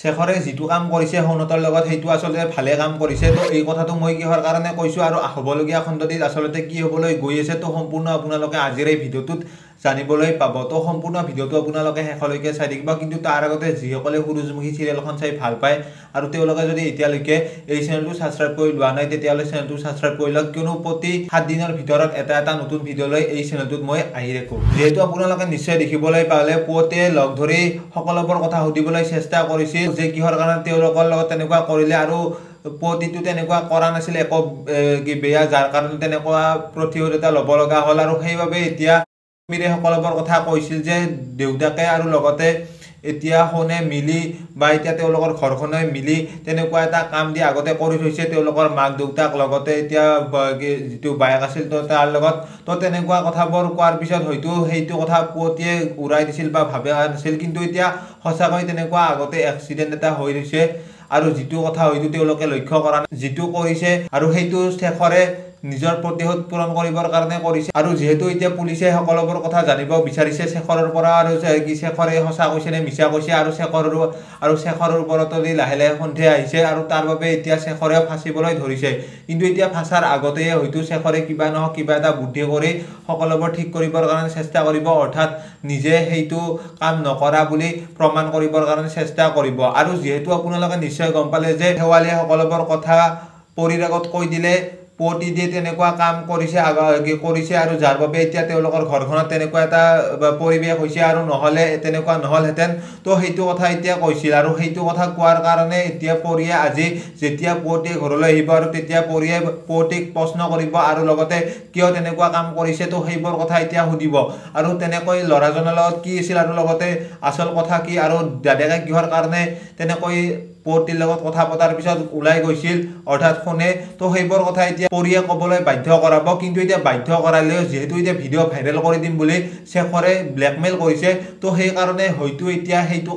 শেখৰে যিটো কাম কৰিছে সৌনতৰ লগত সেইটো আচলতে ভালে কাম কৰিছে। তো এই কথাটো মই কিহৰ কাৰণে কৈছোঁ আৰু হ'বলগীয়া খণ্ডটিত আচলতে কি হ'বলৈ গৈ আছে তো সম্পূৰ্ণ আপোনালোকে আজিৰ এই ভিডিঅ'টোত জানিবলৈ পাব। তো সম্পূৰ্ণ ভিডিঅ'টো আপোনালোকে শেষলৈকে চাই থাকিব। কিন্তু তাৰ আগতে যিসকলে সূৰুযমুখী চিৰিয়েলখন চাই ভাল পায় আৰু তেওঁলোকে যদি এতিয়ালৈকে এই চেনেলটো ছাবস্ক্ৰাইব কৰি লোৱা নাই তেতিয়াহ'লে চেনেলটো ছাবস্ক্ৰাইব কৰি লওক, কিয়নো প্ৰতি 7 দিনৰ ভিতৰত এটা নতুন ভিডিঅ' লৈ এই চেনেলটোত মই আহি থাকোঁ। যিহেতু আপোনালোকে নিশ্চয় দেখিবলৈ পালে পুৱতে লগ ধৰি সকলোবোৰ কথা সুধিবলৈ চেষ্টা কৰিছিল যে কিহৰ কাৰণে তেওঁলোকৰ লগত তেনেকুৱা কৰিলে আৰু পুৱতিটো তেনেকুৱা কৰা নাছিল একো বেয়া, যাৰ কাৰণে তেনেকুৱা প্ৰতিশোধ এটা ল'ব লগা হ'ল। আৰু সেইবাবে এতিয়া মিৰে সকলোবোৰ কথা কৈছিল যে দেউতাকে আৰু লগতে এতিয়া সোণে মিলি বা এতিয়া তেওঁলোকৰ ঘৰখনে মিলি তেনেকুৱা এটা কাম দি আগতে কৰি থৈছে তেওঁলোকৰ মাক দেউতাক লগতে এতিয়া যিটো বায়েক আছিল তো তাৰ লগত। তো তেনেকুৱা কথাবোৰ কোৱাৰ পিছত হয়তো সেইটো কথা পুৱতিয়ে উৰাই দিছিল বা ভাবে নাছিল, কিন্তু এতিয়া সঁচাকৈ তেনেকুৱা আগতে এক্সিডেণ্ট এটা হৈ গৈছে আৰু যিটো কথা হয়তো তেওঁলোকে লক্ষ্য কৰা নাই, যিটো কৰিছে আৰু সেইটো শেখৰে নিজৰ প্ৰতিশোধ পূৰণ কৰিবৰ কাৰণে কৰিছে। আৰু যিহেতু এতিয়া পুলিচে সকলোবোৰ কথা জানিব বিচাৰিছে শেখৰৰ পৰা আৰু কি শেখৰে সঁচা কৈছে নে মিছা কৈছে আৰু শেখৰৰ ওপৰতো লাহে লাহে সন্দেহ আহিছে আৰু তাৰ বাবে এতিয়া শেখৰে ফাঁচিবলৈ ধৰিছে। কিন্তু এতিয়া ফাঁচাৰ আগতে হয়তো শেখৰে কিবা নহওক কিবা এটা বুদ্ধি কৰি সকলোবোৰ ঠিক কৰিবৰ কাৰণে চেষ্টা কৰিব, অৰ্থাৎ নিজে সেইটো কাম নকৰা বুলি প্ৰমাণ কৰিবৰ কাৰণে চেষ্টা কৰিব। আৰু যিহেতু আপোনালোকে নিশ্চয় গম পালে যে শেৱালিয়ে সকলোবোৰ কথা পৰিৰ আগত কৈ দিলে পুৱতি দিয়ে তেনেকুৱা কাম কৰিছে আৰু যাৰ বাবে এতিয়া তেওঁলোকৰ ঘৰখনত তেনেকুৱা এটা পৰিৱেশ হৈছে আৰু নহ'লে তেনেকুৱা নহ'লহেঁতেন। তো সেইটো কথা এতিয়া কৈছিল আৰু সেইটো কথা কোৱাৰ কাৰণে এতিয়া পৰিয়ে আজি যেতিয়া পুৱতিয়ে ঘৰলৈ আহিব আৰু তেতিয়া পৰিয়ে পুৱতিক প্ৰশ্ন কৰিব আৰু লগতে কিয় তেনেকুৱা কাম কৰিছে তো সেইবোৰ কথা এতিয়া সুধিব আৰু তেনেকৈ ল'ৰাজনৰ লগত কি আছিল আৰু লগতে আচল কথা কি আৰু দাদাকে কিহৰ কাৰণে তেনেকৈ পুৱতিৰ লগত কথা পতাৰ পিছত ওলাই গৈছিল অৰ্থাৎ সোণে, তো সেইবোৰ কথা এতিয়া পৰিয়ে ক'বলৈ বাধ্য কৰাব। কিন্তু এতিয়া বাধ্য কৰালেও যিহেতু এতিয়া ভিডিঅ' ভাইৰেল কৰি দিম বুলি শেখৰে ব্লেকমেইল কৰিছে, তো সেইকাৰণে হয়তো এতিয়া সেইটো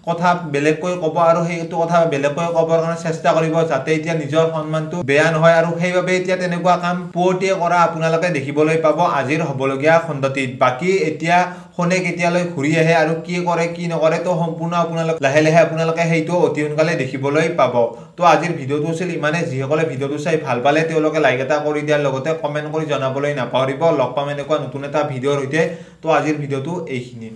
কথা বেলেগকৈ ক'ব আৰু সেইটো কথা বেলেগকৈ ক'বৰ কাৰণে চেষ্টা কৰিব যাতে এতিয়া নিজৰ সন্মানটো বেয়া নহয়। আৰু সেইবাবে এতিয়া তেনেকুৱা কাম পুৱতিয়ে কৰা আপোনালোকে দেখিবলৈ পাব আজিৰ হ'বলগীয়া খণ্ডটিত। বাকী এতিয়া সোণে কেতিয়ালৈ ঘূৰি আহে আৰু কি কৰে কি নকৰে তো সম্পূৰ্ণ আপোনালোকে লাহে লাহে আপোনালোকে সেইটো অতি সোনকালে দেখিবলৈ পাব। তো আজিৰ ভিডিঅ'টো আছিল ইমানে। যিসকলে ভিডিঅ'টো চাই ভাল পালে তেওঁলোকে লাইক এটা কৰি দিয়াৰ লগতে কমেণ্ট কৰি জনাবলৈ নাপাহৰিব। লগ পাম এনেকুৱা নতুন এটা ভিডিঅ'ৰ সৈতে। তো আজিৰ ভিডিঅ'টো এইখিনি।